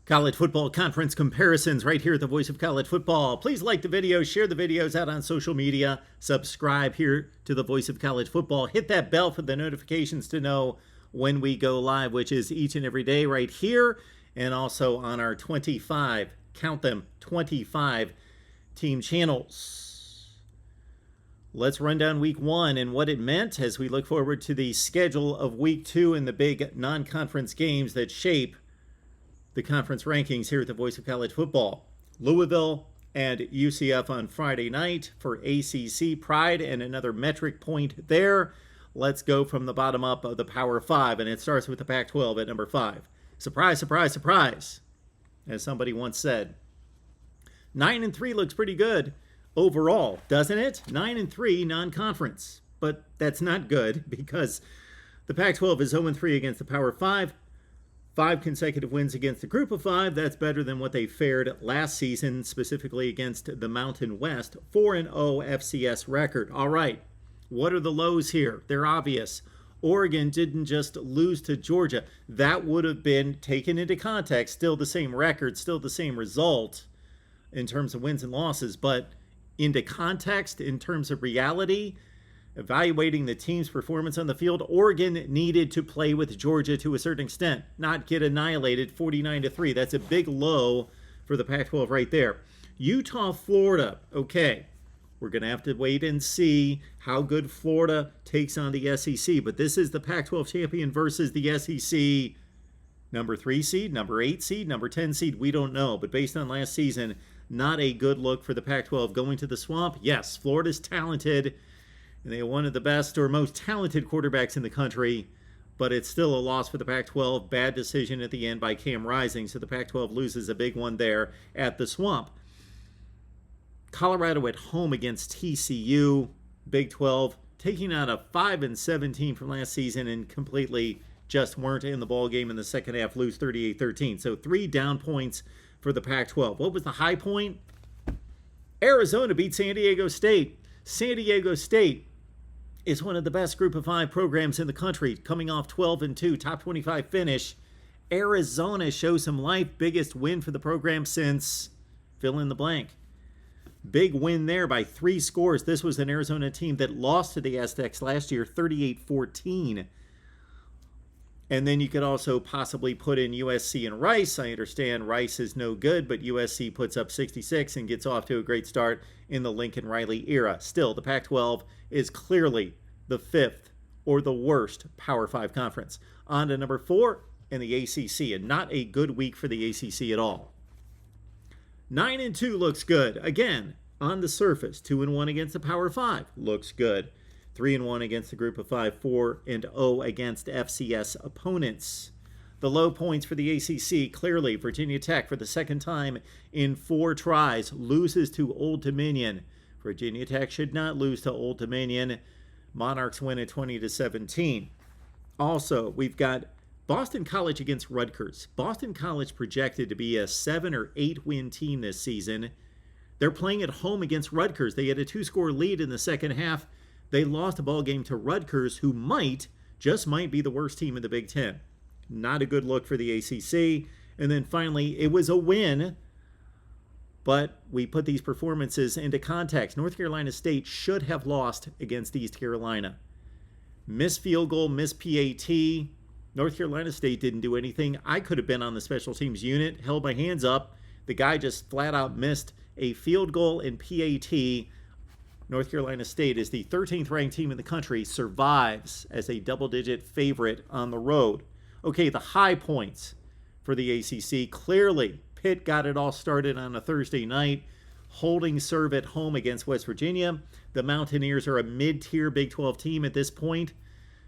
College football conference comparisons right here at the Voice of College Football. Please like the video, share the videos out on social media, subscribe here to the Voice of College Football. Hit that bell for the notifications to know when we go live, which is each and every day right here, and also on our 25, count them, 25 team channels. Let's run down week one and what it meant as we look forward to the schedule of week two and the big non-conference games that shape the conference rankings here at the Voice of College Football. Louisville and UCF on Friday night for ACC pride and another metric point there. Let's go from the bottom up of the Power 5, and it starts with the Pac-12 at number 5. Surprise, surprise, surprise, as somebody once said. 9-3 looks pretty good overall, doesn't it? 9-3 non-conference, but that's not good because the Pac-12 is 0-3 against the Power 5. 5 consecutive wins against the Group of 5. That's better than what they fared last season, specifically against the Mountain West. 4-0 FCS record. All right, what are the lows here? They're obvious. Oregon didn't just lose to Georgia. That would have been taken into context, still the same record, still the same result in terms of wins and losses, but into context, in terms of reality, evaluating the team's performance on the field, Oregon needed to play with Georgia to a certain extent, not get annihilated 49-3. That's a big low for the Pac-12 right there. Utah, Florida. Okay, we're going to have to wait and see how good Florida takes on the SEC, but this is the Pac-12 champion versus the SEC number 3 seed, number 8 seed, number 10 seed. We don't know, but based on last season, not a good look for the Pac-12 going to the Swamp. Yes, Florida's talented, and they have one of the best or most talented quarterbacks in the country, but it's still a loss for the Pac-12. Bad decision at the end by Cam Rising, so the Pac-12 loses a big one there at the Swamp. Colorado at home against TCU. Big 12 taking out a 5-7 team from last season and completely just weren't in the ball game in the second half, lose 38-13. So 3 down points for the Pac-12. What was the high point? Arizona beat San Diego State. San Diego State is one of the best Group of 5 programs in the country, coming off 12-2, top 25 finish. Arizona shows some life, biggest win for the program since fill in the blank. Big win there by 3 scores. This was an Arizona team that lost to the Aztecs last year, 38-14. And then you could also possibly put in USC and Rice. I understand Rice is no good, but USC puts up 66 and gets off to a great start in the Lincoln Riley era. Still, the Pac-12 is clearly the 5th or the worst Power 5 conference. On to number 4 in the ACC, and not a good week for the ACC at all. 9-2 looks good. Again, on the surface, 2-1 against the Power 5 looks good. 3-1 against the Group of 5, 4-0 against FCS opponents. The low points for the ACC, clearly Virginia Tech for the second time in 4 tries loses to Old Dominion. Virginia Tech should not lose to Old Dominion. Monarchs win at 20-17. Also, we've got Boston College against Rutgers. Boston College projected to be a 7 or 8 win team this season. They're playing at home against Rutgers. They had a 2-score lead in the second half. They lost a ball game to Rutgers, who just might be the worst team in the Big Ten. Not a good look for the ACC. And then finally, it was a win, but we put these performances into context. North Carolina State should have lost against East Carolina. Missed field goal, missed PAT. North Carolina State didn't do anything. I could have been on the special teams unit, held my hands up. The guy just flat out missed a field goal and PAT. North Carolina State is the 13th ranked team in the country, survives as a double-digit favorite on the road. Okay, the high points for the ACC. Clearly, Pitt got it all started on a Thursday night, holding serve at home against West Virginia. The Mountaineers are a mid-tier Big 12 team at this point,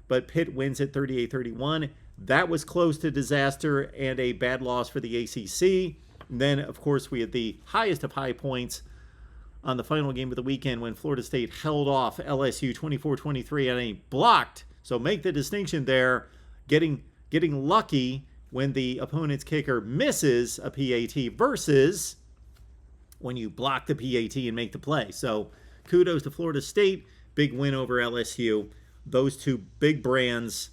but Pitt wins at 38-31. That was close to disaster and a bad loss for the ACC. And then, of course, we had the highest of high points on the final game of the weekend when Florida State held off LSU 24-23 on a blocked. So make the distinction there, getting lucky when the opponent's kicker misses a PAT versus when you block the PAT and make the play. So kudos to Florida State. Big win over LSU. Those two big brands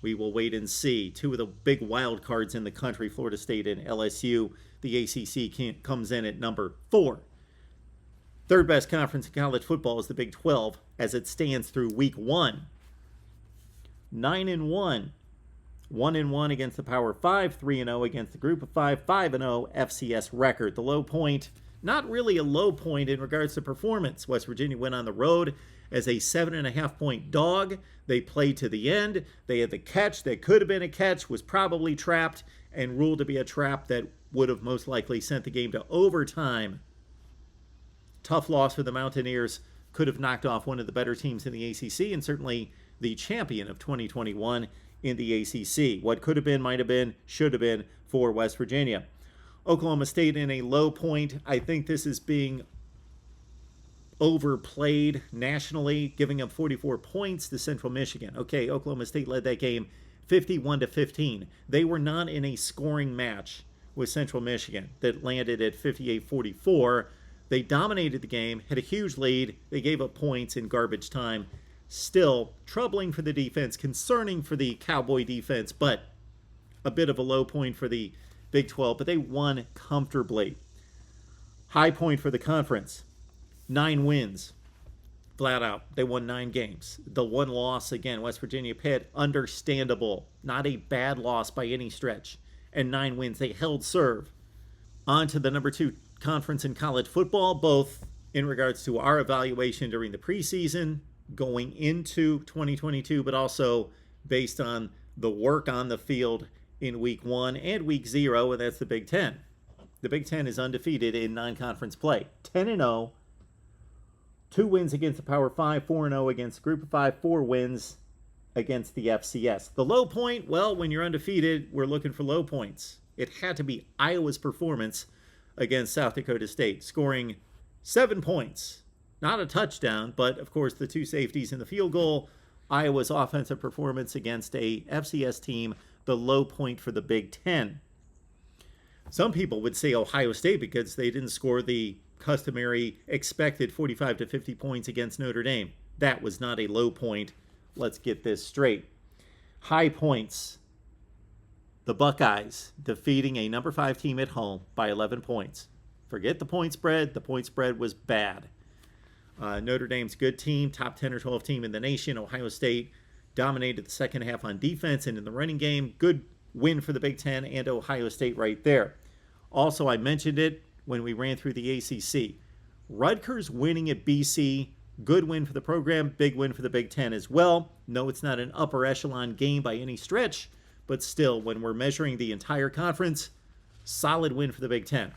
We will wait and see. Two of the big wild cards in the country, Florida State and LSU. The ACC comes in at number 4. Third best conference in college football is the Big 12 as it stands through week 1. 9-1. 1-1 against the Power 5, 3-0 against the Group of 5, 5-0 FCS record. The low point, not really a low point in regards to performance. West Virginia went on the road as a 7.5-point dog. They played to the end. They had the catch that could have been a catch, was probably trapped, and ruled to be a trap that would have most likely sent the game to overtime. Tough loss for the Mountaineers. Could have knocked off one of the better teams in the ACC and certainly the champion of 2021 in the ACC. What could have been, might have been, should have been for West Virginia. Oklahoma State in a low point. I think this is being overplayed nationally, giving up 44 points to Central Michigan. Okay, Oklahoma State led that game 51-15. They were not in a scoring match with Central Michigan that landed at 58-44. They dominated the game, had a huge lead. They gave up points in garbage time. Still troubling for the defense, concerning for the Cowboy defense, but a bit of a low point for the Big 12, but they won comfortably. High point for the conference, 9 wins, flat out. They won 9 games. The one loss, again, West Virginia Pitt, understandable. Not a bad loss by any stretch. And 9 wins. They held serve. On to the number 2 conference in college football, both in regards to our evaluation during the preseason, going into 2022, but also based on the work on the field in week 1 and week 0, and that's the Big Ten. The Big Ten is undefeated in non-conference play. 10-0, 2 wins against the Power 5, 4-0 against the Group of 5, 4 wins against the FCS. The low point, well, when you're undefeated, we're looking for low points. It had to be Iowa's performance against South Dakota State, scoring 7 points. Not a touchdown, but of course the 2 safeties and the field goal. Iowa's offensive performance against a FCS team, the low point for the Big Ten. Some people would say Ohio State because they didn't score the customary expected 45 to 50 points against Notre Dame. That was not a low point. Let's get this straight. High points. The Buckeyes defeating a number 5 team at home by 11 points. Forget the point spread. The point spread was bad. Notre Dame's good team, top 10 or 12 team in the nation. Ohio State dominated the second half on defense and in the running game. Good win for the Big Ten and Ohio State right there. Also, I mentioned it when we ran through the ACC. Rutgers winning at BC, good win for the program, big win for the Big Ten as well. No, it's not an upper echelon game by any stretch, but still, when we're measuring the entire conference, solid win for the Big Ten.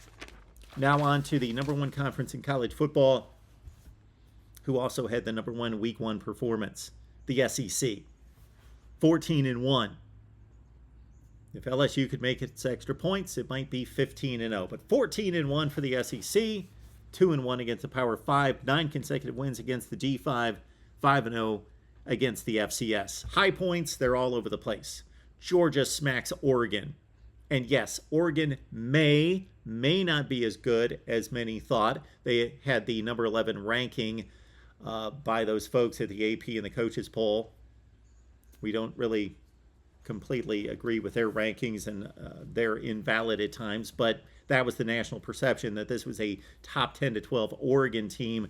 Now on to the number 1 conference in college football, who also had the number 1 week 1 performance, the SEC. 14-1. If LSU could make its extra points, it might be 15-0. But 14-1 for the SEC, 2-1 against the Power 5, 9 consecutive wins against the G5, 5-0 against the FCS. High points, they're all over the place. Georgia smacks Oregon. And yes, Oregon may not be as good as many thought. They had the number 11 ranking by those folks at the AP and the coaches poll. We don't really completely agree with their rankings, and they're invalid at times, but that was the national perception, that this was a top 10 to 12 Oregon team,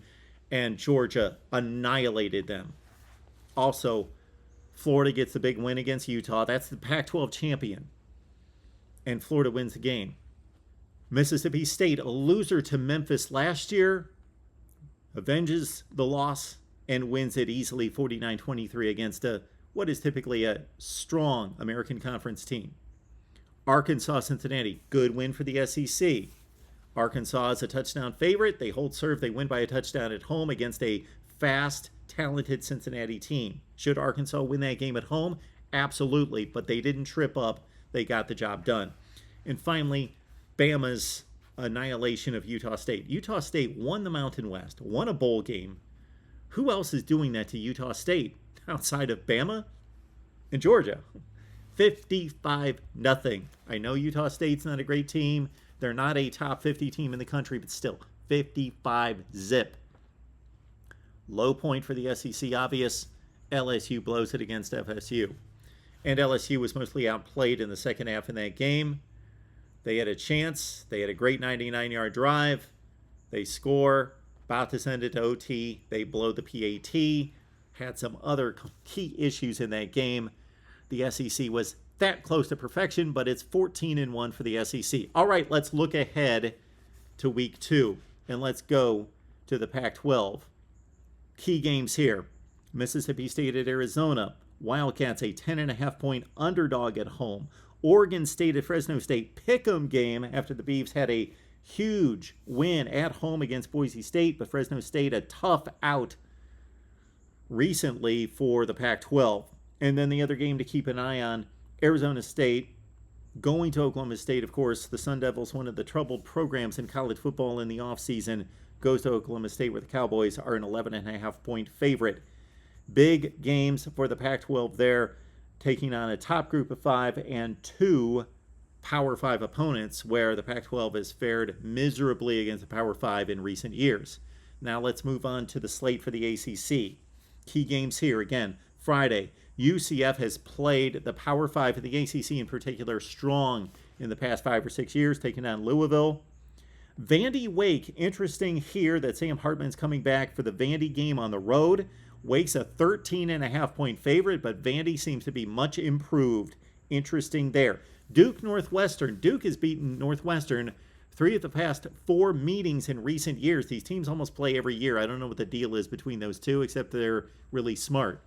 and Georgia annihilated them. Also, Florida gets the big win against Utah. That's the Pac-12 champion, and Florida wins the game. Mississippi State, a loser to Memphis last year, avenges the loss and wins it easily 49-23 against what is typically a strong American Conference team. Arkansas, Cincinnati, good win for the SEC. Arkansas is a touchdown favorite. They hold serve. They win by a touchdown at home against a fast, talented Cincinnati team. Should Arkansas win that game at home? Absolutely, but they didn't trip up. They got the job done. And finally, Bama's annihilation of Utah State. Utah State won the Mountain West, won a bowl game. Who else is doing that to Utah State outside of Bama and Georgia? 55-0. I know Utah State's not a great team. They're not a top 50 team in the country, but still, 55-0. Low point for the SEC, obvious. LSU blows it against FSU. And LSU was mostly outplayed in the second half in that game. They had a chance. They had a great 99-yard drive. They score, about to send it to OT. They blow the PAT. Had some other key issues in that game. The SEC was that close to perfection, but it's 14-1 for the SEC. All right, let's look ahead to week 2, and let's go to the Pac-12. Key games here. Mississippi State at Arizona. Wildcats a 10.5-point underdog at home. Oregon State at Fresno State. Pick'em game after the Beavs had a huge win at home against Boise State, but Fresno State a tough out recently for the Pac-12. And then the other game to keep an eye on, Arizona State going to Oklahoma State. Of course, the Sun Devils, one of the troubled programs in college football in the offseason, goes to Oklahoma State where the Cowboys are an 11.5-point favorite. Big games for the Pac-12 there, taking on a top group of 5 and 2 Power 5 opponents, where the Pac-12 has fared miserably against the Power 5 in recent years. Now let's move on to the slate for the ACC. Key games here, again, Friday. UCF has played the Power 5 of the ACC in particular strong in the past 5 or 6 years, taking on Louisville. Vandy Wake, interesting here that Sam Hartman's coming back for the Vandy game on the road. Wake's a 13.5-point favorite, but Vandy seems to be much improved. Interesting there. Duke Northwestern. Duke has beaten Northwestern 3 of the past 4 meetings in recent years. These teams almost play every year. I don't know what the deal is between those two, except they're really smart.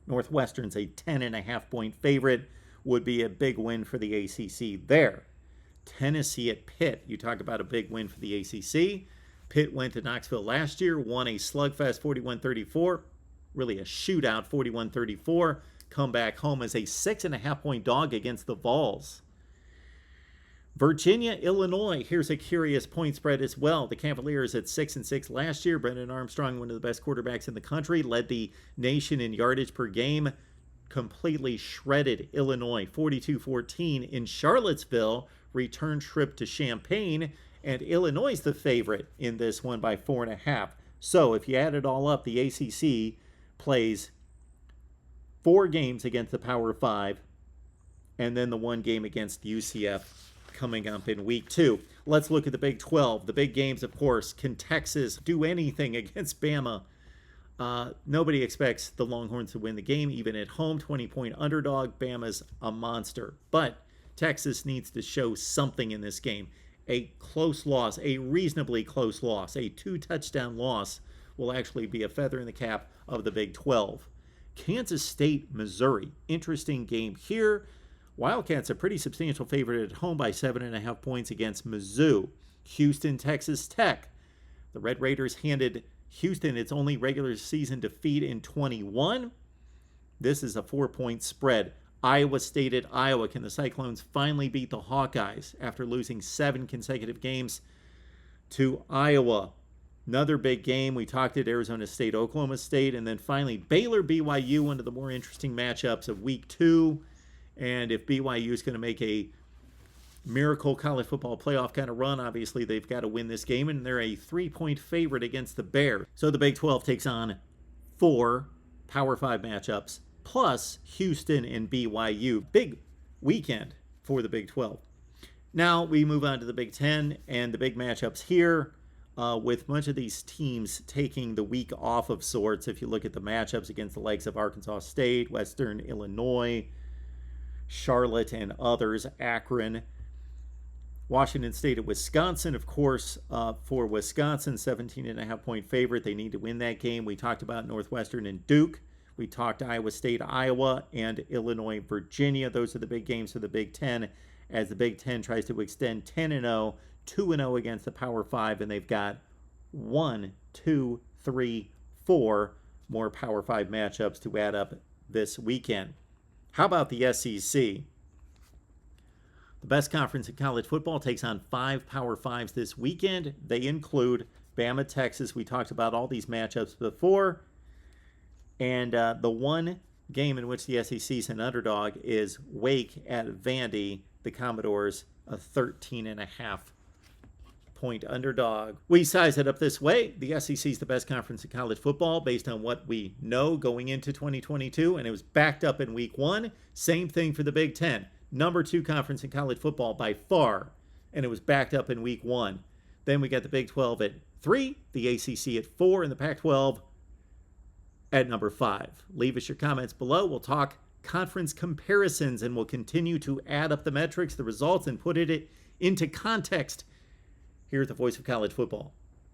Northwestern's a 10.5-point favorite. Would be a big win for the ACC there. Tennessee at Pitt. You talk about a big win for the ACC. Pitt went to Knoxville last year, won a slugfest 41-34. Really a shootout 41-34. Come back home as a 6.5-point dog against the Vols. Virginia, Illinois. Here's a curious point spread as well. The Cavaliers at 6-6 last year. Brendan Armstrong, one of the best quarterbacks in the country, led the nation in yardage per game. Completely shredded Illinois 42-14 in Charlottesville. Return trip to Champaign, and Illinois is the favorite in this one by 4.5. So if you add it all up, the ACC plays 4 games against the Power 5, and then the 1 game against UCF coming up in week 2. Let's look at the Big 12. The big games, of course. Can Texas do anything against Bama? Nobody expects the Longhorns to win the game, even at home. 20-point underdog. Bama's a monster. But Texas needs to show something in this game. A close loss, a reasonably close loss, a 2-touchdown loss will actually be a feather in the cap of the Big 12. Kansas State, Missouri. Interesting game here. Wildcats a pretty substantial favorite at home by 7.5 points against Mizzou. Houston, Texas Tech. The Red Raiders handed Houston its only regular season defeat in 21. This is a 4-point spread. Iowa State at Iowa. Can the Cyclones finally beat the Hawkeyes after losing 7 consecutive games to Iowa? Another big game. We talked at Arizona State, Oklahoma State, and then finally Baylor, BYU, one of the more interesting matchups of week 2. And if BYU is going to make a miracle college football playoff kind of run, obviously they've got to win this game, and they're a 3-point favorite against the Bears. So the Big 12 takes on 4 Power 5 matchups, plus Houston and BYU. Big weekend for the Big 12. Now we move on to the Big 10 and the big matchups here, with much of these teams taking the week off of sorts. If you look at the matchups against the likes of Arkansas State, Western Illinois, Charlotte, and others, Akron. Washington State at Wisconsin, of course, for Wisconsin, 17.5-point favorite. They need to win that game. We talked about Northwestern and Duke. We talked Iowa State, Iowa, and Illinois, Virginia. Those are the big games for the Big Ten, as the Big Ten tries to extend 10-0, 2-0 against the Power 5, and they've got 1, 2, 3, 4 more Power 5 matchups to add up this weekend. How about the SEC? The best conference in college football takes on 5 Power 5s this weekend. They include Bama, Texas. We talked about all these matchups before. And the one game in which the SEC is an underdog is Wake at Vandy. The Commodores, a 13.5-point 4-point underdog. We size it up this way. The SEC is the best conference in college football based on what we know going into 2022, and it was backed up in week 1. Same thing for the Big Ten. Number 2 conference in college football by far, and it was backed up in week 1. Then we got the Big 12 at 3, the ACC at 4, and the Pac-12 at number 5. Leave us your comments below. We'll talk conference comparisons, and we'll continue to add up the metrics, the results, and put it into context here at the Voice of College Football.